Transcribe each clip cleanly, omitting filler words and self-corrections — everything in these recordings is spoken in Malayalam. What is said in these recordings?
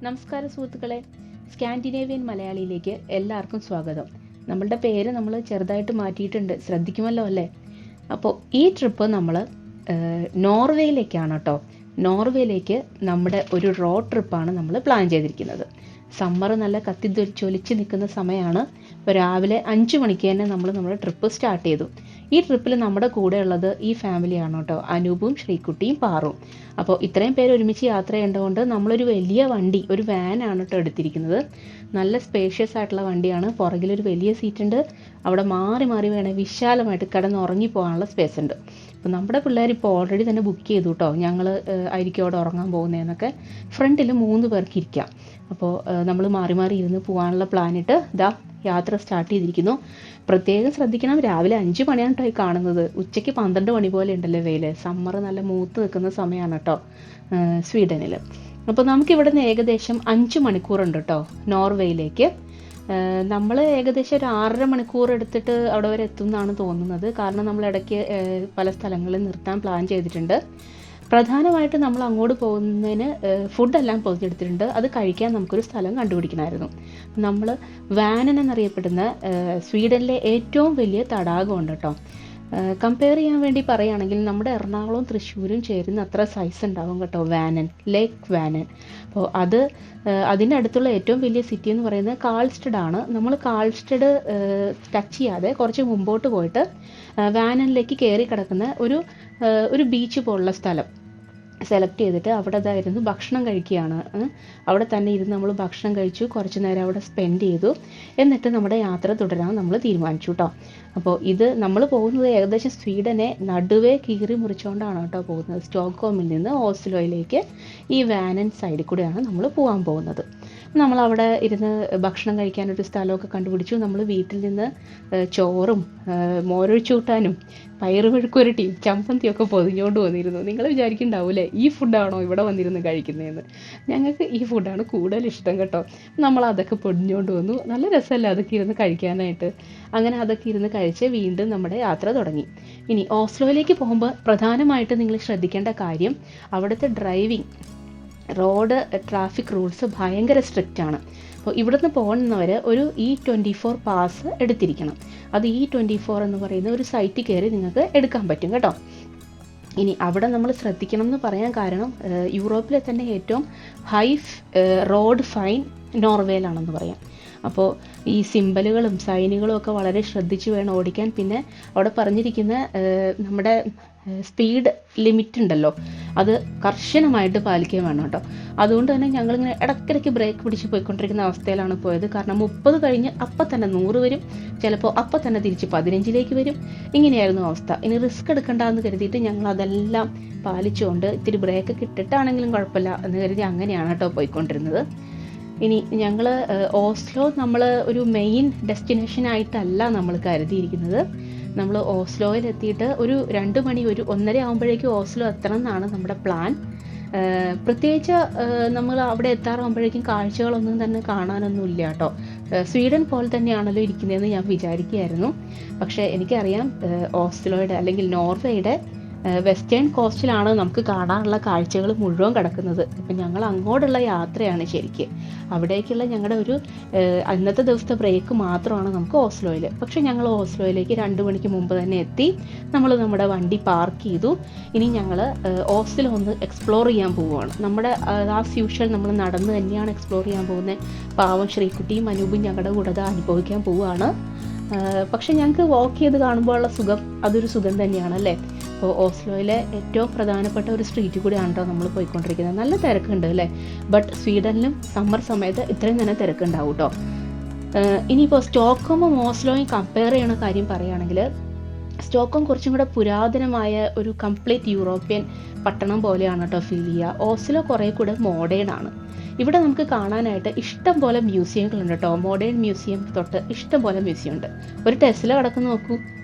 നമസ്കാരം സുഹൃത്തുക്കളെ, സ്കാൻഡിനേവിയൻ മലയാളിയിലേക്ക് എല്ലാവർക്കും സ്വാഗതം. നമ്മളുടെ പേര് നമ്മൾ ചെറുതായിട്ട് മാറ്റിയിട്ടുണ്ട്, ശ്രദ്ധിക്കുമല്ലോ അല്ലേ? അപ്പോൾ ഈ ട്രിപ്പ് നമ്മൾ നോർവേയിലേക്കാണ് കേട്ടോ. നോർവേയിലേക്ക് നമ്മുടെ ഒരു റോഡ് ട്രിപ്പാണ് നമ്മൾ പ്ലാൻ ചെയ്തിരിക്കുന്നത്. സമ്മർ നല്ല കത്തിച്ചൊലിച്ച് നിൽക്കുന്ന സമയമാണ്. ഇപ്പോൾ രാവിലെ 5 മണിക്ക് തന്നെ നമ്മൾ നമ്മുടെ ട്രിപ്പ് സ്റ്റാർട്ട് ചെയ്തു. ഈ ട്രിപ്പിൽ നമ്മുടെ കൂടെ ഉള്ളത് ഈ ഫാമിലിയാണ് കേട്ടോ, അനൂപും ശ്രീകുട്ടിയും പാറും. അപ്പോൾ ഇത്രയും പേര് ഒരുമിച്ച് യാത്ര ചെയ്യേണ്ടതുകൊണ്ട് നമ്മളൊരു വലിയ വണ്ടി, ഒരു വാനാണ് കേട്ടോ എടുത്തിരിക്കുന്നത്. നല്ല സ്പേഷ്യസ് ആയിട്ടുള്ള വണ്ടിയാണ്. പുറകിലൊരു വലിയ സീറ്റ് ഉണ്ട്. അവിടെ മാറി മാറി വേണേൽ വിശാലമായിട്ട് കിടന്ന് ഉറങ്ങി പോകാനുള്ള സ്പേസ് ഉണ്ട്. അപ്പോൾ നമ്മുടെ പിള്ളേർ ഇപ്പോൾ ഓൾറെഡി തന്നെ ബുക്ക് ചെയ്തു കേട്ടോ, ഞങ്ങൾ ആയിരിക്കും അവിടെ ഉറങ്ങാൻ പോകുന്നതെന്നൊക്കെ. ഫ്രണ്ടിൽ 3 പേർക്ക് ഇരിക്കാം. അപ്പോൾ നമ്മൾ മാറി മാറി ഇരുന്ന് പോകാനുള്ള പ്ലാനിട്ട് യാത്ര സ്റ്റാർട്ട് ചെയ്തിരിക്കുന്നു. പ്രത്യേകം ശ്രദ്ധിക്കണം, രാവിലെ 5 മണിയാണ് കേട്ടോ ഈ കാണുന്നത്. ഉച്ചയ്ക്ക് 12 മണി പോലെ ഉണ്ടല്ലോ വെയിൽ. സമ്മർ നല്ല മൂത്ത് നിൽക്കുന്ന സമയമാണ് കേട്ടോ സ്വീഡനിൽ. അപ്പോൾ നമുക്കിവിടെ നിന്ന് ഏകദേശം 5 മണിക്കൂറുണ്ട് കേട്ടോ നോർവേയിലേക്ക്. നമ്മൾ ഏകദേശം ഒരു 6.5 മണിക്കൂർ എടുത്തിട്ട് അവിടെ വരെ എത്തും എന്നാണ് തോന്നുന്നത്. കാരണം നമ്മൾ ഇടയ്ക്ക് പല സ്ഥലങ്ങളിൽ നിർത്താൻ പ്ലാൻ ചെയ്തിട്ടുണ്ട്. പ്രധാനമായിട്ട് നമ്മൾ അങ്ങോട്ട് പോകുന്നതിന് ഫുഡെല്ലാം പൊതിഞ്ഞെടുത്തിട്ടുണ്ട്. അത് കഴിക്കാൻ നമുക്കൊരു സ്ഥലം കണ്ടുപിടിക്കണമായിരുന്നു. നമ്മൾ വാനൻ എന്നറിയപ്പെടുന്ന സ്വീഡനിലെ ഏറ്റവും വലിയ തടാകമുണ്ട് കേട്ടോ. കമ്പയർ ചെയ്യാൻ വേണ്ടി പറയുകയാണെങ്കിൽ നമ്മുടെ എറണാകുളവും തൃശ്ശൂരും ചേരുന്ന അത്ര സൈസ് ഉണ്ടാവും കേട്ടോ വാനൻ, ലേക്ക് വാനൻ. അപ്പോൾ അതിൻ്റെ അടുത്തുള്ള ഏറ്റവും വലിയ സിറ്റി എന്ന് പറയുന്നത് കാൾസ്റ്റഡ് ആണ്. നമ്മൾ കാൾസ്റ്റഡ് ടച്ച് ചെയ്യാതെ കുറച്ച് മുമ്പോട്ട് പോയിട്ട് വാനനിലേക്ക് കയറി കിടക്കുന്ന ഒരു ബീച്ച് പോലുള്ള സ്ഥലം സെലക്ട് ചെയ്തിട്ട് അവിടെ അതായിരുന്നു ഭക്ഷണം കഴിക്കുകയാണ്. അവിടെ തന്നെ ഇരുന്ന് നമ്മൾ ഭക്ഷണം കഴിച്ചു, കുറച്ച് നേരം അവിടെ സ്പെൻഡ് ചെയ്തു. എന്നിട്ട് നമ്മുടെ യാത്ര തുടരാൻ നമ്മൾ തീരുമാനിച്ചു കേട്ടോ. അപ്പോൾ ഇത് നമ്മൾ പോകുന്നത് ഏകദേശം സ്വീഡനെ നടുവേ കീറി മുറിച്ചുകൊണ്ടാണ് കേട്ടോ പോകുന്നത്. സ്റ്റോക്ക്ഹോമിൽ നിന്ന് ഓസ്ലോയിലേക്ക് ഈ വാനൻ സൈഡിൽ കൂടെയാണ് നമ്മൾ പോകാൻ പോകുന്നത്. നമ്മളവിടെ ഇരുന്ന് ഭക്ഷണം കഴിക്കാനൊരു സ്ഥലമൊക്കെ കണ്ടുപിടിച്ചു. നമ്മൾ വീട്ടിൽ നിന്ന് ചോറും മോരൊഴിച്ചൂട്ടാനും പയറുമെഴുക്കുരട്ടിയും ചമ്മന്തിയൊക്കെ പൊതിഞ്ഞുകൊണ്ട് വന്നിരുന്നു. നിങ്ങൾ വിചാരിക്കുന്നുണ്ടാവൂലേ ഈ ഫുഡാണോ ഇവിടെ വന്നിരുന്ന് കഴിക്കുന്നതെന്ന്. ഞങ്ങൾക്ക് ഈ ഫുഡാണ് കൂടുതൽ ഇഷ്ടം കേട്ടോ. നമ്മൾ അതൊക്കെ പൊതിഞ്ഞുകൊണ്ട് വന്നു. നല്ല രസമല്ലേ അതൊക്കെ ഇരുന്ന് കഴിക്കാനായിട്ട്. അങ്ങനെ അതൊക്കെ ഇരുന്ന് കഴിച്ച് വീണ്ടും നമ്മുടെ യാത്ര തുടങ്ങി. ഇനി ഓസ്ലോയിലേക്ക് പോകുമ്പോൾ പ്രധാനമായിട്ട് നിങ്ങൾ ശ്രദ്ധിക്കേണ്ട കാര്യം, അവിടുത്തെ ഡ്രൈവിംഗ് റോഡ് ട്രാഫിക് റൂൾസ് ഭയങ്കര സ്ട്രിക്റ്റ് ആണ്. അപ്പോൾ ഇവിടുന്ന് പോകുന്നവർ ഒരു E24 പാസ് എടുത്തിരിക്കണം. അത് E24 എന്ന് പറയുന്ന ഒരു സൈറ്റിൽ കയറി നിങ്ങൾക്ക് എടുക്കാൻ പറ്റും കേട്ടോ. ഇനി അവിടെ നമ്മൾ ശ്രദ്ധിക്കണം എന്ന് പറയാൻ കാരണം, യൂറോപ്പിലെ തന്നെ ഏറ്റവും ഹൈ റോഡ് ഫൈൻ നോർവേയിലാണെന്ന് പറയാം. അപ്പോൾ ഈ സിമ്പലുകളും സൈനുകളും ഒക്കെ വളരെ ശ്രദ്ധിച്ച് വേണം ഓടിക്കാൻ. പിന്നെ അവിടെ പറഞ്ഞിരിക്കുന്ന നമ്മുടെ സ്പീഡ് ലിമിറ്റ് ഉണ്ടല്ലോ, അത് കർശനമായിട്ട് പാലിക്കുകയും വേണം കേട്ടോ. അതുകൊണ്ട് തന്നെ ഞങ്ങളിങ്ങനെ ഇടയ്ക്കിടയ്ക്ക് ബ്രേക്ക് പിടിച്ച് പോയിക്കൊണ്ടിരിക്കുന്ന അവസ്ഥയിലാണ് പോയത്. കാരണം 30 കഴിഞ്ഞ് അപ്പം തന്നെ 100 വരും, ചിലപ്പോൾ അപ്പം തന്നെ തിരിച്ച് 15ലേക്ക് വരും. ഇങ്ങനെയായിരുന്നു അവസ്ഥ. ഇനി റിസ്ക് എടുക്കണ്ടെന്ന് കരുതിയിട്ട് ഞങ്ങൾ അതെല്ലാം പാലിച്ചുകൊണ്ട് ഇത്തിരി ബ്രേക്കൊക്കെ ഇട്ടിട്ടാണെങ്കിലും കുഴപ്പമില്ല എന്ന് കരുതി അങ്ങനെയാണ് കേട്ടോ പോയിക്കൊണ്ടിരുന്നത്. ഇനി ഞങ്ങൾ ഓസ്ലോ നമ്മൾ ഒരു മെയിൻ ഡെസ്റ്റിനേഷൻ ആയിട്ടല്ല നമ്മൾ കരുതിയിരിക്കുന്നത്. നമ്മൾ ഓസ്ലോയിൽ എത്തിയിട്ട് ഒരു 2 മണി, ഒരു 1:30 ആകുമ്പോഴേക്കും ഓസ്ലോ എത്തണം എന്നാണ് നമ്മുടെ പ്ലാൻ. പ്രത്യേകിച്ച് നമ്മൾ അവിടെ എത്താറാകുമ്പോഴേക്കും കാഴ്ചകളൊന്നും തന്നെ കാണാനൊന്നും ഇല്ല കേട്ടോ. സ്വീഡൻ പോലെ തന്നെയാണല്ലോ ഇരിക്കുന്നതെന്ന് ഞാൻ വിചാരിക്കുകയായിരുന്നു. പക്ഷേ എനിക്കറിയാം ഓസ്ലോയുടെ അല്ലെങ്കിൽ നോർവേയുടെ വെസ്റ്റേൺ കോസ്റ്റിലാണ് നമുക്ക് കാണാനുള്ള കാഴ്ചകൾ മുഴുവൻ കിടക്കുന്നത്. ഇപ്പം ഞങ്ങൾ അങ്ങോട്ടുള്ള യാത്രയാണ് ശരിക്ക്. അവിടേക്കുള്ള ഞങ്ങളുടെ ഒരു അന്നത്തെ ദിവസത്തെ ബ്രേക്ക് മാത്രമാണ് നമുക്ക് ഓസ്ലോയിൽ. പക്ഷെ ഞങ്ങൾ ഓസ്ലോയിലേക്ക് 2 മണിക്ക് മുമ്പ് തന്നെ എത്തി. നമ്മൾ നമ്മുടെ വണ്ടി പാർക്ക് ചെയ്തു. ഇനി ഞങ്ങൾ ഓസ്ലോ ഒന്ന് എക്സ്പ്ലോർ ചെയ്യാൻ പോവുകയാണ്. നമ്മുടെ ആസ് യൂഷ്വൽ നമ്മൾ നടന്ന് തന്നെയാണ് എക്സ്പ്ലോർ ചെയ്യാൻ പോകുന്നത്. പാവം ശ്രീകുട്ടിയും അനൂപും ഞങ്ങളുടെ കൂടെ അനുഭവിക്കാൻ പോവുകയാണ്. പക്ഷെ ഞങ്ങൾക്ക് വാക്ക് ചെയ്ത് കാണുമ്പോൾ ഉള്ള സുഖം അതൊരു സുഖം തന്നെയാണ് അല്ലേ. അപ്പോൾ ഓസ്ലോയിലെ ഏറ്റവും പ്രധാനപ്പെട്ട ഒരു സ്ട്രീറ്റ് കൂടിയാണ് കേട്ടോ നമ്മൾ പോയിക്കൊണ്ടിരിക്കുന്നത്. നല്ല തിരക്കുണ്ട് അല്ലേ. ബട്ട് സ്വീഡനിലും സമ്മർ സമയത്ത് ഇത്രയും തന്നെ തിരക്കുണ്ടാവും കേട്ടോ. ഇനിയിപ്പോൾ സ്റ്റോക്ക്ഹോമും ഓസ്ലോയും കമ്പയർ ചെയ്യണ കാര്യം പറയുകയാണെങ്കിൽ, സ്റ്റോക്ക്ഹോം കുറച്ചും കൂടെ പുരാതനമായ ഒരു കംപ്ലീറ്റ് യൂറോപ്യൻ പട്ടണം പോലെയാണ് കേട്ടോ ഫീൽ ചെയ്യുക. ഓസ്ലോ കുറേ കൂടെ മോഡേൺ ആണ്. ഇവിടെ നമുക്ക് കാണാനായിട്ട് ഇഷ്ടം പോലെ മ്യൂസിയങ്ങളുണ്ട് കേട്ടോ. മോഡേൺ മ്യൂസിയം തൊട്ട് ഇഷ്ടം പോലെ മ്യൂസിയം ഉണ്ട്. ഒരു ടെസ്ല കിടക്കുന്ന നോക്കൂ.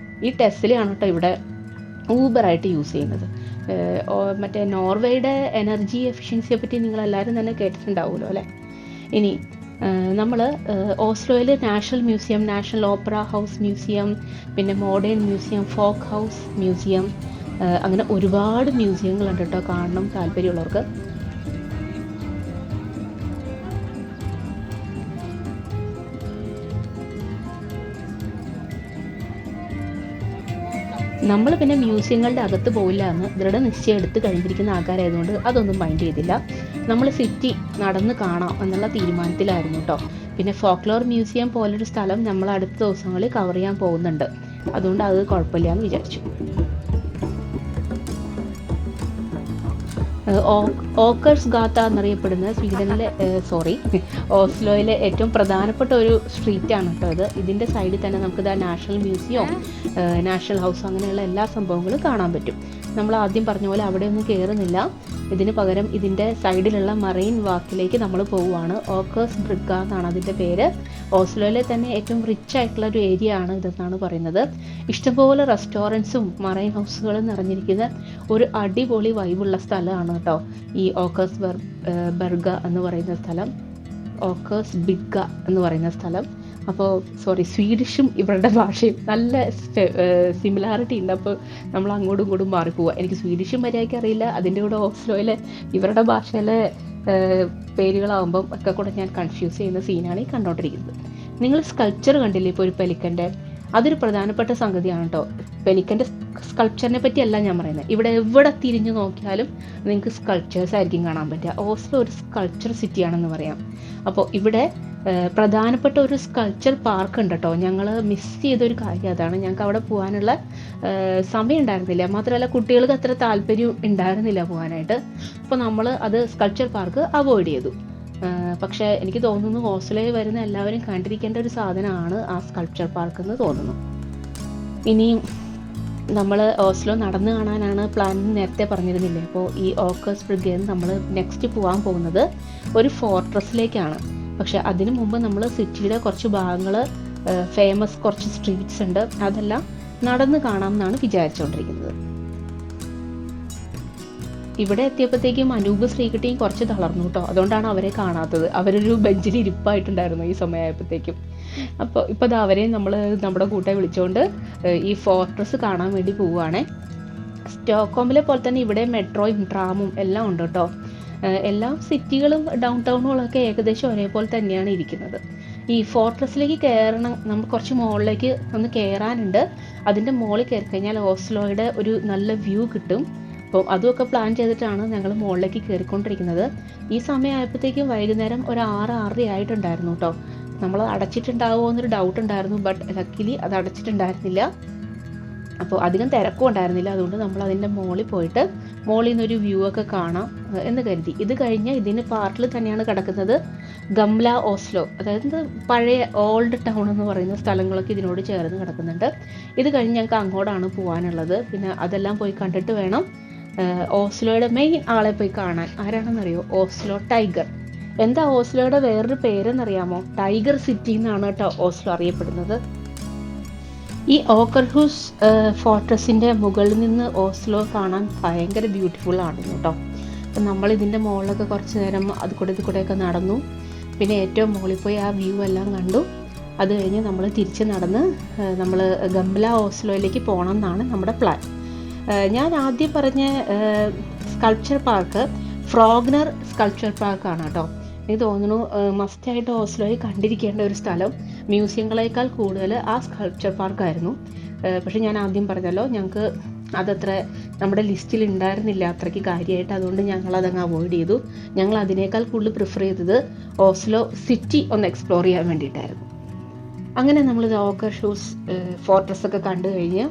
ഈ ടെസ്ലയാണ് കേട്ടോ ഇവിടെ ഊബറായിട്ട് യൂസ് ചെയ്യുന്നത്. മറ്റേ നോർവേയുടെ എനർജി എഫിഷ്യൻസിയെ പറ്റി നിങ്ങളെല്ലാവരും തന്നെ കേട്ടിട്ടുണ്ടാവുമല്ലോ അല്ലേ. ഇനി നമ്മൾ ഓസ്ലോയിൽ national museum, national opera house museum, പിന്നെ modern museum, folk house museum, അങ്ങനെ ഒരുപാട് മ്യൂസിയങ്ങളുണ്ട് കേട്ടോ കാണണം താല്പര്യമുള്ളവർക്ക്. നമ്മൾ പിന്നെ മ്യൂസിയങ്ങളുടെ അകത്ത് പോയില്ല എന്ന് ദൃഢനിശ്ചയം എടുത്ത് കഴിഞ്ഞിരിക്കുന്ന ആൾക്കാരായതുകൊണ്ട് അതൊന്നും മൈൻഡ് ചെയ്തില്ല. നമ്മൾ സിറ്റി നടന്ന് കാണാം എന്നുള്ള തീരുമാനത്തിലായിരുന്നു കേട്ടോ. പിന്നെ ഫോക്ലോർ മ്യൂസിയം പോലൊരു സ്ഥലം നമ്മൾ അടുത്ത ദിവസങ്ങളിൽ കവർ ചെയ്യാൻ പോകുന്നുണ്ട്, അതുകൊണ്ട് അത് കുഴപ്പമില്ല എന്ന് വിചാരിച്ചു. ഓക്കേഴ്സ് ഗാത്ത എന്നറിയപ്പെടുന്ന സ്വീഡനിലെ ഓസ്ലോയിലെ ഏറ്റവും പ്രധാനപ്പെട്ട ഒരു സ്ട്രീറ്റാണ് കേട്ടോ ഇത്. ഇതിൻ്റെ സൈഡിൽ തന്നെ നമുക്ക് നാഷണൽ മ്യൂസിയം, നാഷണൽ ഹൗസ് അങ്ങനെയുള്ള എല്ലാ സംഭവങ്ങളും കാണാൻ പറ്റും. നമ്മൾ ആദ്യം പറഞ്ഞ പോലെ അവിടെ ഒന്നും കയറുന്നില്ല, ഇതിന് പകരം ഇതിൻ്റെ സൈഡിലുള്ള മറൈൻ വാക്കിലേക്ക് നമ്മൾ പോവുകയാണ്. ഓക്കേഴ്സ് ബ്രിഗ എന്നാണ് അതിൻ്റെ പേര്. ഓസ്ലോയിലെ തന്നെ ഏറ്റവും റിച്ച് ആയിട്ടുള്ള ഒരു ഏരിയ ആണ് ഇതെന്നാണ് പറയുന്നത്. ഇഷ്ടംപോലെ റെസ്റ്റോറൻറ്റ്സും മറൈൻ ഹൗസുകളും നിറഞ്ഞിരിക്കുന്ന ഒരു അടിപൊളി വൈബുള്ള സ്ഥലമാണ് കേട്ടോ ഈ ഓക്കേഴ്സ് ബെർഗ എന്ന് പറയുന്ന സ്ഥലം, ഓക്കേഴ്സ് ബിഗ്ഗ എന്ന് പറയുന്ന സ്ഥലം. അപ്പോൾ സ്വീഡിഷും ഇവരുടെ ഭാഷയും നല്ല സിമിലാരിറ്റി ഉണ്ട്. അപ്പോൾ നമ്മൾ അങ്ങോട്ടും ഇങ്ങോട്ടും മാറിപ്പോവുക. എനിക്ക് സ്വീഡിഷും മര്യാദയ്ക്ക് അറിയില്ല, അതിൻ്റെ കൂടെ ഓസ്ലോയിലെ ഇവരുടെ ഭാഷയിലെ പേരുകളാകുമ്പം ഒക്കെ കൂടെ ഞാൻ കൺഫ്യൂസ് ചെയ്യുന്ന സീനാണ് ഈ കണ്ടുകൊണ്ടിരിക്കുന്നത്. നിങ്ങൾ സ്കൾപ്ചർ കണ്ടില്ലേ ഇപ്പോൾ ഒരു പെലിക്കൻ്റെ? അതൊരു പ്രധാനപ്പെട്ട സംഗതിയാണ് കേട്ടോ. പെലിക്കൻ്റെ സ്കൾപ്ചറിനെ പറ്റിയല്ല ഞാൻ പറയുന്നത്. ഇവിടെ എവിടെ തിരിഞ്ഞു നോക്കിയാലും നിങ്ങൾക്ക് സ്കൾപ്ചേഴ്സ് ആയിരിക്കും കാണാൻ പറ്റുക. ഓസ്ലോ ഒരു സ്കൾപ്ചർ സിറ്റിയാണെന്ന് പറയാം. അപ്പോൾ ഇവിടെ പ്രധാനപ്പെട്ട ഒരു സ്കൾപ്ചർ പാർക്ക് ഉണ്ട് കേട്ടോ. ഞങ്ങൾ മിസ് ചെയ്തൊരു കാര്യം അതാണ്. ഞങ്ങൾക്ക് അവിടെ പോകാനുള്ള സമയം ഉണ്ടായിരുന്നില്ല, മാത്രമല്ല കുട്ടികൾക്ക് അത്ര താല്പര്യം ഉണ്ടായിരുന്നില്ല പോകാനായിട്ട്. അപ്പോൾ നമ്മൾ അത് സ്കൾപ്ചർ പാർക്ക് അവോയ്ഡ് ചെയ്തു. പക്ഷേ എനിക്ക് തോന്നുന്നു ഓസ്ലോയിൽ വരുന്ന എല്ലാവരും കണ്ടിരിക്കേണ്ട ഒരു സാധനമാണ് ആ സ്കൾപ്ചർ പാർക്ക് എന്ന് തോന്നുന്നു. ഇനിയും നമ്മൾ ഓസ്ലോ നടന്നു കാണാനാണ് പ്ലാൻ നേരത്തെ പറഞ്ഞിരുന്നില്ലേ. അപ്പോൾ ഈ ഓക്കേഴ്സ് ബ്രിഗയിൽ നമ്മൾ നെക്സ്റ്റ് പോകാൻ പോകുന്നത് ഒരു ഫോർട്രസിലേക്കാണ്. പക്ഷെ അതിനു മുമ്പ് നമ്മൾ സിറ്റിയുടെ കുറച്ച് ഭാഗങ്ങൾ, ഫേമസ് കുറച്ച് സ്ട്രീറ്റ്സ് ഉണ്ട്, അതെല്ലാം നടന്ന് കാണാം എന്നാണ് വിചാരിച്ചുകൊണ്ടിരിക്കുന്നത്. ഇവിടെ എത്തിയപ്പോഴത്തേക്കും അനൂപ് ശ്രീകുട്ടിയും കുറച്ച് തളർന്നു കേട്ടോ. അതുകൊണ്ടാണ് അവരെ കാണാത്തത്. അവരൊരു ബെഞ്ചിൽ ഇരിപ്പായിട്ടുണ്ടായിരുന്നു ഈ സമയമായപ്പോഴത്തേക്കും. അപ്പോൾ ഇപ്പോൾ അത് അവരെയും നമ്മൾ നമ്മുടെ കൂട്ടെ വിളിച്ചുകൊണ്ട് ഈ ഫോർട്രസ് കാണാൻ വേണ്ടി പോവുകയാണേ. സ്റ്റോക്ക്ഹോമിലെ പോലെ തന്നെ ഇവിടെ മെട്രോയും ട്രാമും എല്ലാം ഉണ്ട് കേട്ടോ. എല്ലാ സിറ്റികളും ഡൗൺ ടൗണുകളൊക്കെ ഏകദേശം ഒരേപോലെ തന്നെയാണ് ഇരിക്കുന്നത്. ഈ ഫോർട്രസിലേക്ക് കയറണം, നമ്മൾ കുറച്ച് മുകളിലേക്ക് ഒന്ന് കയറാനുണ്ട്. അതിൻ്റെ മുകളിൽ കയറി കഴിഞ്ഞാൽ ഓസ്ലോയുടെ ഒരു നല്ല വ്യൂ കിട്ടും. അപ്പോൾ അതുമൊക്കെ പ്ലാൻ ചെയ്തിട്ടാണ് ഞങ്ങൾ മുകളിലേക്ക് കയറിക്കൊണ്ടിരിക്കുന്നത്. ഈ സമയമായപ്പോഴത്തേക്കും വൈകുന്നേരം ഒരു 6-6:30 ആയിട്ടുണ്ടായിരുന്നു കേട്ടോ. നമ്മൾ അടച്ചിട്ടുണ്ടാവുമോ എന്നൊരു ഡൗട്ട് ഉണ്ടായിരുന്നു, ബട്ട് ലക്കിലി അത് അടച്ചിട്ടുണ്ടായിരുന്നില്ല. അപ്പോൾ അധികം തിരക്കും ഉണ്ടായിരുന്നില്ല. അതുകൊണ്ട് നമ്മൾ അതിൻ്റെ മുകളിൽ പോയിട്ട് മുകളിൽ നിന്നൊരു വ്യൂ ഒക്കെ കാണാം എന്ന് കരുതി. ഇത് കഴിഞ്ഞ് ഇതിന് പാർട്ടിൽ തന്നെയാണ് കിടക്കുന്നത് ഗംല ഓസ്ലോ, അതായത് പഴയ ഓൾഡ് ടൗൺ എന്ന് പറയുന്ന സ്ഥലങ്ങളൊക്കെ ഇതിനോട് ചേർന്ന് കിടക്കുന്നുണ്ട്. ഇത് കഴിഞ്ഞ് ഞങ്ങൾക്ക് അങ്ങോട്ടാണ് പോകാനുള്ളത്. പിന്നെ അതെല്ലാം പോയി കണ്ടിട്ട് വേണം ഓസ്ലോയുടെ മെയിൻ ആളെ പോയി കാണാൻ. ആരാണെന്നറിയോ? Oslo tiger. എന്താ ഓസ്ലോയുടെ വേറൊരു പേരെന്നറിയാമോ? ടൈഗർ സിറ്റി എന്നാണ് കേട്ടോ ഓസ്ലോ അറിയപ്പെടുന്നത്. ഈ ഓക്കർഹൂസ് ഫോർട്രസിൻ്റെ മുകളിൽ നിന്ന് ഓസ്ലോ കാണാൻ ഭയങ്കര ബ്യൂട്ടിഫുൾ ആണ് കേട്ടോ. അപ്പം നമ്മൾ ഇതിൻ്റെ മുകളിലൊക്കെ കുറച്ച് നേരം അത് കൂടെയൊക്കെ നടന്നു. പിന്നെ ഏറ്റവും മുകളിൽ പോയി ആ വ്യൂ എല്ലാം കണ്ടു. അത് കഴിഞ്ഞ് നമ്മൾ തിരിച്ച് നടന്ന് നമ്മൾ ഗംല ഓസ്ലോയിലേക്ക് പോകണം എന്നാണ് നമ്മുടെ പ്ലാൻ. ഞാൻ ആദ്യം പറഞ്ഞ സ്കൾപ്ചർ പാർക്ക് ഫ്രോഗ്നർ സ്കൾപ്ചർ പാർക്കാണ് കേട്ടോ. എനിക്ക് തോന്നുന്നു മസ്റ്റായിട്ട് ഓസ്ലോയിൽ കണ്ടിരിക്കേണ്ട ഒരു സ്ഥലം. മ്യൂസിയങ്ങളേക്കാൾ കൂടുതൽ ആ സ്കൾപ്ചർ പാർക്കായിരുന്നു. പക്ഷെ ഞാൻ ആദ്യം പറഞ്ഞല്ലോ, ഞങ്ങൾക്ക് അതത്ര നമ്മുടെ ലിസ്റ്റിൽ ഉണ്ടായിരുന്നില്ല അത്രയ്ക്ക് കാര്യമായിട്ട്. അതുകൊണ്ട് ഞങ്ങളതങ്ങ് അവോയ്ഡ് ചെയ്തു. ഞങ്ങൾ അതിനേക്കാൾ കൂടുതൽ പ്രിഫർ ചെയ്തത് ഓസ്ലോ സിറ്റി ഒന്ന് എക്സ്പ്ലോർ ചെയ്യാൻ വേണ്ടിയിട്ടായിരുന്നു. അങ്ങനെ നമ്മൾ ഓക്കർഹൂസ് ഫോർട്രസ് ഒക്കെ കണ്ടു കഴിഞ്ഞ്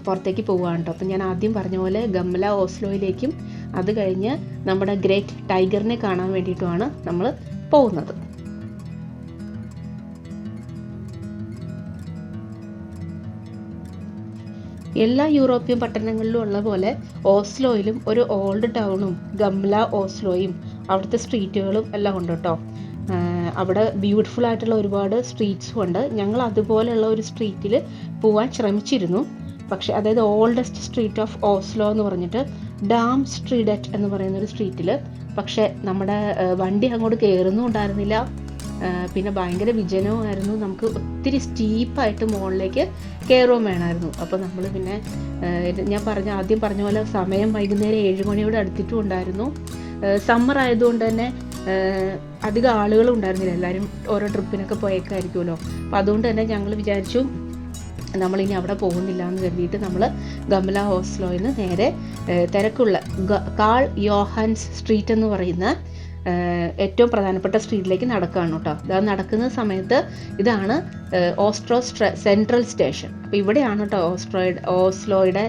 പുറത്തേക്ക് പോവുകയാണ് കേട്ടോ. അപ്പം ഞാൻ ആദ്യം പറഞ്ഞ പോലെ ഗംല ഓസ്ലോയിലേക്കും അത് കഴിഞ്ഞ് നമ്മുടെ ഗ്രേറ്റ് ടൈഗറിനെ കാണാൻ വേണ്ടിയിട്ടുമാണ് നമ്മൾ പോകുന്നത്. എല്ലാ യൂറോപ്യൻ പട്ടണങ്ങളിലും ഉള്ള പോലെ ഓസ്ലോയിലും ഒരു ഓൾഡ് ടൗണും ഗംല ഓസ്ലോയും അവിടുത്തെ സ്ട്രീറ്റുകളും എല്ലാം ഉണ്ട് കേട്ടോ. അവിടെ ബ്യൂട്ടിഫുൾ ആയിട്ടുള്ള ഒരുപാട് സ്ട്രീറ്റ്സും ഉണ്ട്. ഞങ്ങൾ അതുപോലെയുള്ള ഒരു സ്ട്രീറ്റിൽ പോവാൻ ശ്രമിച്ചിരുന്നു. പക്ഷെ അതായത് ഓൾഡസ്റ്റ് സ്ട്രീറ്റ് ഓഫ് ഓസ്ലോ എന്ന് പറഞ്ഞിട്ട് ഡാം സ്ട്രീഡറ്റ് എന്ന് പറയുന്ന ഒരു സ്ട്രീറ്റിൽ. പക്ഷെ നമ്മുടെ വണ്ടി അങ്ങോട്ട് കയറുന്നും ഉണ്ടായിരുന്നില്ല. പിന്നെ ഭയങ്കര വിജനവുമായിരുന്നു. നമുക്ക് ഒത്തിരി സ്റ്റീപ്പായിട്ട് മുകളിലേക്ക് കയറുകയും വേണമായിരുന്നു. അപ്പോൾ നമ്മൾ പിന്നെ ഞാൻ ആദ്യം പറഞ്ഞ പോലെ സമയം വൈകുന്നേരം 7 മണിയോട് അടുത്തിട്ടും ഉണ്ടായിരുന്നു. സമ്മർ ആയതുകൊണ്ട് തന്നെ അധികം ആളുകളും ഉണ്ടായിരുന്നില്ല. എല്ലാവരും ഓരോ ട്രിപ്പിനൊക്കെ പോയേക്കായിരിക്കുമല്ലോ. അപ്പോൾ അതുകൊണ്ട് തന്നെ ഞങ്ങൾ വിചാരിച്ചു നമ്മളിനി അവിടെ പോകുന്നില്ല എന്ന് കരുതിയിട്ട് നമ്മൾ ഗംല ഓസ്ലോയിൽ നിന്ന് നേരെ തിരക്കുള്ള കാൾ യോഹാൻസ് സ്ട്രീറ്റ് എന്ന് പറയുന്ന ഏറ്റവും പ്രധാനപ്പെട്ട സ്ട്രീറ്റിലേക്ക് നടക്കുകയാണ് കേട്ടോ. അത് നടക്കുന്ന സമയത്ത് ഇതാണ് ഓസ്ട്രോ സെൻട്രൽ സ്റ്റേഷൻ. അപ്പോൾ ഇവിടെയാണ് കേട്ടോ ഓസ്ലോയുടെ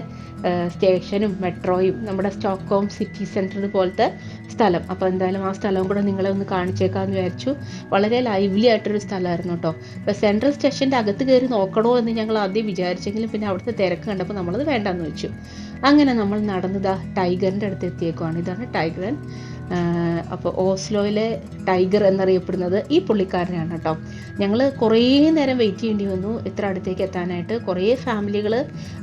സ്റ്റേഷനും മെട്രോയും നമ്മുടെ സ്റ്റോക്ക്ഹോം സിറ്റി സെൻറ്റർ പോലത്തെ സ്ഥലം. അപ്പോൾ എന്തായാലും ആ സ്ഥലവും കൂടെ നിങ്ങളെ ഒന്ന് കാണിച്ചേക്കാമെന്ന് വിചാരിച്ചു. വളരെ ലൈവ്ലി ആയിട്ടൊരു സ്ഥലമായിരുന്നു കേട്ടോ. അപ്പോൾ സെൻട്രൽ സ്റ്റേഷൻ്റെ അകത്ത് കയറി നോക്കണോ എന്ന് ഞങ്ങൾ ആദ്യം വിചാരിച്ചെങ്കിലും പിന്നെ അവിടുത്തെ തിരക്ക് കണ്ടപ്പോൾ നമ്മളത് വേണ്ടെന്ന് വെച്ചു. അങ്ങനെ നമ്മൾ നടന്നത് ടൈഗറിൻ്റെ അടുത്ത് എത്തിയേക്കുവാണ്. ഇതാണ് ടൈഗർ. അപ്പോൾ ഓസ്ലോയിലെ ടൈഗർ എന്നറിയപ്പെടുന്നത് ഈ പുള്ളിക്കാരനാണ് കേട്ടോ. ഞങ്ങൾ കുറേ നേരം വെയിറ്റ് ചെയ്യേണ്ടി വന്നു ഇത്ര അടുത്തേക്ക് എത്താനായിട്ട്. കുറേ ഫാമിലികൾ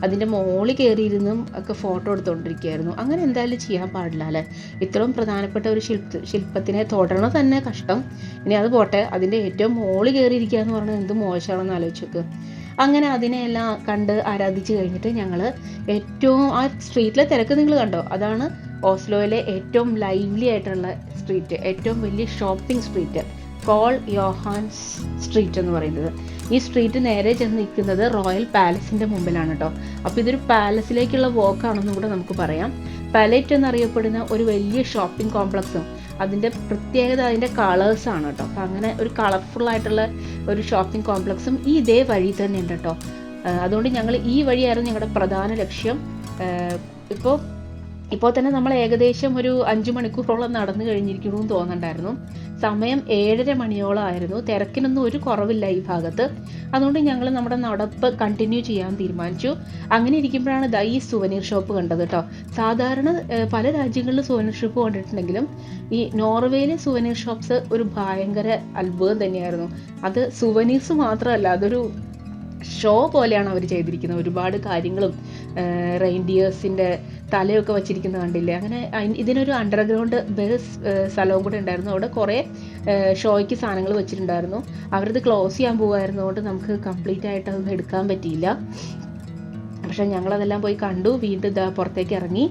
അതിൻ്റെ മുകളിൽ കയറിയിരുന്നും ഒക്കെ ഫോട്ടോ എടുത്തുകൊണ്ടിരിക്കുകയായിരുന്നു. അങ്ങനെ എന്തായാലും ചെയ്യാൻ പാടില്ല അല്ലേ. ഇത്രയും പ്രധാനപ്പെട്ട ഒരു ശില്പത്തിനെ തൊടണം തന്നെ കഷ്ടം. ഇനി അത് പോട്ടെ, അതിൻ്റെ ഏറ്റവും മുകളിൽ കയറിയിരിക്കുക എന്ന് പറഞ്ഞാൽ എന്ത് മോശമാണെന്ന് ആലോചിച്ച് നോക്ക്. അങ്ങനെ അതിനെല്ലാം കണ്ട് ആരാധിച്ച് കഴിഞ്ഞിട്ട് ഞങ്ങൾ ഏറ്റവും ആ സ്ട്രീറ്റിലെ തിരക്ക് നിങ്ങൾ കണ്ടോ, അതാണ് ഓസ്ലോയിലെ ഏറ്റവും ലൈവ്ലി ആയിട്ടുള്ള സ്ട്രീറ്റ്, ഏറ്റവും വലിയ ഷോപ്പിംഗ് സ്ട്രീറ്റ്, കാൾ യോഹാൻസ് സ്ട്രീറ്റ് എന്ന് പറയുന്നത്. ഈ സ്ട്രീറ്റ് നേരെ ചെന്ന് നിൽക്കുന്നത് റോയൽ പാലസിൻ്റെ മുമ്പിലാണ് കേട്ടോ. അപ്പോൾ ഇതൊരു പാലസിലേക്കുള്ള വോക്കാണെന്നും കൂടെ നമുക്ക് പറയാം. പാലറ്റ് എന്നറിയപ്പെടുന്ന ഒരു വലിയ ഷോപ്പിംഗ് കോംപ്ലക്സും അതിൻ്റെ പ്രത്യേകത അതിൻ്റെ കളേഴ്സാണ് കേട്ടോ. അപ്പോൾ അങ്ങനെ ഒരു കളർഫുള്ളായിട്ടുള്ള ഒരു ഷോപ്പിംഗ് കോംപ്ലക്സും ഈ ഇതേ വഴി തന്നെ ഉണ്ട് കേട്ടോ. അതുകൊണ്ട് ഞങ്ങൾ ഈ വഴിയായിരുന്നു ഞങ്ങളുടെ പ്രധാന ലക്ഷ്യം. ഇപ്പോൾ തന്നെ നമ്മൾ ഏകദേശം ഒരു 5 മണിക്കൂറോളം നടന്നു കഴിഞ്ഞിരിക്കണമെന്ന് തോന്നുന്നുണ്ടായിരുന്നു. സമയം 7:30 മണിയോളം ആയിരുന്നു. തിരക്കിനൊന്നും ഒരു കുറവില്ല ഈ ഭാഗത്ത്. അതുകൊണ്ട് ഞങ്ങൾ നമ്മുടെ നടപ്പ് കണ്ടിന്യൂ ചെയ്യാൻ തീരുമാനിച്ചു. അങ്ങനെ ഇരിക്കുമ്പോഴാണ് ഈ സുവനീർ ഷോപ്പ് കണ്ടത് കേട്ടോ. സാധാരണ പല രാജ്യങ്ങളിലും സുവനീർ ഷോപ്പ് കണ്ടിട്ടുണ്ടെങ്കിലും ഈ നോർവേയിലെ സുവനീർ ഷോപ്സ് ഒരു ഭയങ്കര അത്ഭുതം തന്നെയായിരുന്നു. അത് സുവനീർസ് മാത്രമല്ല, അതൊരു ഷോ പോലെയാണ് അവർ ചെയ്തിരിക്കുന്നത്. ഒരുപാട് കാര്യങ്ങളും റെയിൻഡിയേഴ്സിൻ്റെ തലയൊക്കെ വച്ചിരിക്കുന്നത് കണ്ടില്ലേ. അങ്ങനെ ഇതിനൊരു അണ്ടർഗ്രൗണ്ട് ബസ് സ്ഥലവും കൂടെ ഉണ്ടായിരുന്നു. അവിടെ കുറേ ഷോയ്ക്ക് സാധനങ്ങൾ വെച്ചിട്ടുണ്ടായിരുന്നു. അവരത് ക്ലോസ് ചെയ്യാൻ പോകുമായിരുന്നതുകൊണ്ട് നമുക്ക് കംപ്ലീറ്റ് ആയിട്ട് അതൊന്നും എടുക്കാൻ പറ്റിയില്ല. പക്ഷെ ഞങ്ങളതെല്ലാം പോയി കണ്ടു. വീണ്ടും പുറത്തേക്ക് ഇറങ്ങി.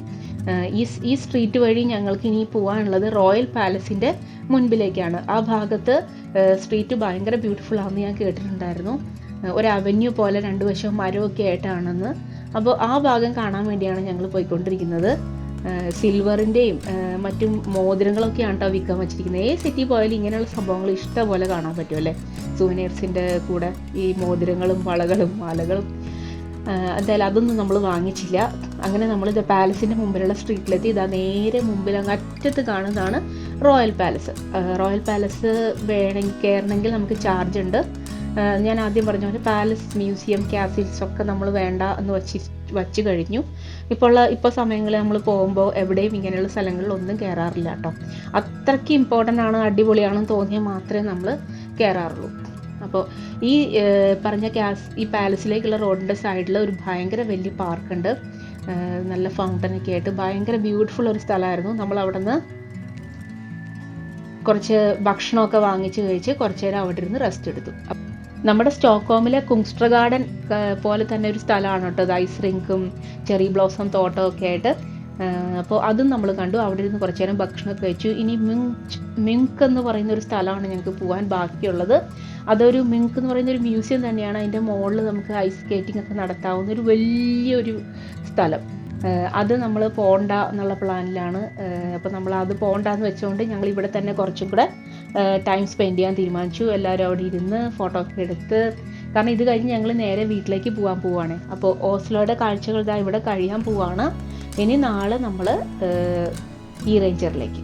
ഈ സ്ട്രീറ്റ് വഴി ഞങ്ങൾക്ക് ഇനി പോകാനുള്ളത് റോയൽ പാലസിൻ്റെ മുൻപിലേക്കാണ്. ആ ഭാഗത്ത് സ്ട്രീറ്റ് ഭയങ്കര ബ്യൂട്ടിഫുൾ ആണെന്ന് ഞാൻ കേട്ടിട്ടുണ്ടായിരുന്നു. ഒരു അവന്യൂ പോലെ 2 വശവും മരമൊക്കെ ആയിട്ടാണെന്ന്. അപ്പോൾ ആ ഭാഗം കാണാൻ വേണ്ടിയാണ് ഞങ്ങൾ പോയിക്കൊണ്ടിരിക്കുന്നത്. സിൽവറിൻ്റെയും മറ്റും മോതിരങ്ങളൊക്കെയാണ് കേട്ടോ വിൽക്കാൻ വെച്ചിരിക്കുന്നത്. ഏത് സിറ്റി പോയാലും ഇങ്ങനെയുള്ള സംഭവങ്ങൾ ഇഷ്ടം പോലെ കാണാൻ പറ്റുമല്ലേ. സുവനീർസിൻ്റെ കൂടെ ഈ മോതിരങ്ങളും വളകളും മാലകളും. എന്തായാലും അതൊന്നും നമ്മൾ വാങ്ങിച്ചില്ല. അങ്ങനെ നമ്മൾ ഇത് പാലസിൻ്റെ മുമ്പിലുള്ള സ്ട്രീറ്റിലെത്തി. ഇതാ നേരെ മുമ്പിൽ അങ്ങ് അറ്റത്ത് കാണുന്നതാണ് റോയൽ പാലസ്. റോയൽ പാലസ് കയറണമെങ്കിൽ നമുക്ക് ചാർജ് ഉണ്ട്. ഞാൻ ആദ്യം പറഞ്ഞ പോലെ പാലസ്, മ്യൂസിയം, കാസിൽസ് ഒക്കെ നമ്മൾ വേണ്ട എന്ന് വച്ച് കഴിഞ്ഞു. ഇപ്പോൾ സമയങ്ങളിൽ നമ്മൾ പോകുമ്പോൾ എവിടെയും ഇങ്ങനെയുള്ള സ്ഥലങ്ങളിൽ ഒന്നും കയറാറില്ല കേട്ടോ. അത്രയ്ക്ക് ഇമ്പോർട്ടൻ്റ് ആണ്, അടിപൊളിയാണെന്ന് തോന്നിയാൽ മാത്രമേ നമ്മൾ കയറാറുള്ളൂ. അപ്പോൾ ഈ പറഞ്ഞ ഈ പാലസിലേക്കുള്ള റോഡിൻ്റെ സൈഡിൽ ഒരു ഭയങ്കര വലിയ പാർക്കുണ്ട്. നല്ല ഫൗണ്ടനൊക്കെ ആയിട്ട് ഭയങ്കര ബ്യൂട്ടിഫുൾ ഒരു സ്ഥലമായിരുന്നു. നമ്മൾ അവിടെ നിന്ന് കുറച്ച് ഭക്ഷണമൊക്കെ വാങ്ങിച്ച് കഴിച്ച് കുറച്ച് നേരം അവിടെ ഇരുന്ന് റെസ്റ്റ് എടുത്തു. നമ്മുടെ സ്റ്റോക്ക്ഹോമിലെ കുങ്സ്ട്ര ഗാർഡൻ പോലെ തന്നെ ഒരു സ്ഥലമാണ് കേട്ടോ. ഐസ് റിങ്കും ചെറി ബ്ലോസം തോട്ടമൊക്കെ ആയിട്ട്. അപ്പോൾ അതും നമ്മൾ കണ്ടു. അവിടെ ഇരുന്ന് കുറച്ച് നേരം ഭക്ഷണമൊക്കെ കഴിച്ചു. ഇനി മിങ്ക് എന്ന് പറയുന്ന ഒരു സ്ഥലമാണ് ഞങ്ങൾക്ക് പോകാൻ ബാക്കിയുള്ളത്. അതൊരു മിങ്ക് എന്ന് പറയുന്ന ഒരു മ്യൂസിയം തന്നെയാണ്. അതിൻ്റെ മുകളിൽ നമുക്ക് ഐസ് സ്കേറ്റിംഗ് ഒക്കെ നടത്താവുന്ന ഒരു വലിയൊരു സ്ഥലം. അത് നമ്മൾ പോകണ്ട എന്നുള്ള പ്ലാനിലാണ്. അപ്പോൾ നമ്മൾ അത് പോകണ്ടെന്ന് വെച്ചുകൊണ്ട് ഞങ്ങൾ ഇവിടെ തന്നെ കുറച്ചും കൂടെ ടൈം സ്പെൻഡ് ചെയ്യാൻ തീരുമാനിച്ചു. എല്ലാവരും അവിടെ ഇരുന്ന് ഫോട്ടോ ഒക്കെ എടുത്ത്. കാരണം ഇത് കഴിഞ്ഞ് ഞങ്ങൾ നേരെ വീട്ടിലേക്ക് പോവാണ്. അപ്പോൾ ഓസ്ലോയുടെ കാഴ്ചകൾ ഇവിടെ കഴിയാൻ പോവാണ്. ഇനി നാളെ നമ്മൾ ഈ റേഞ്ചറിലേക്ക്.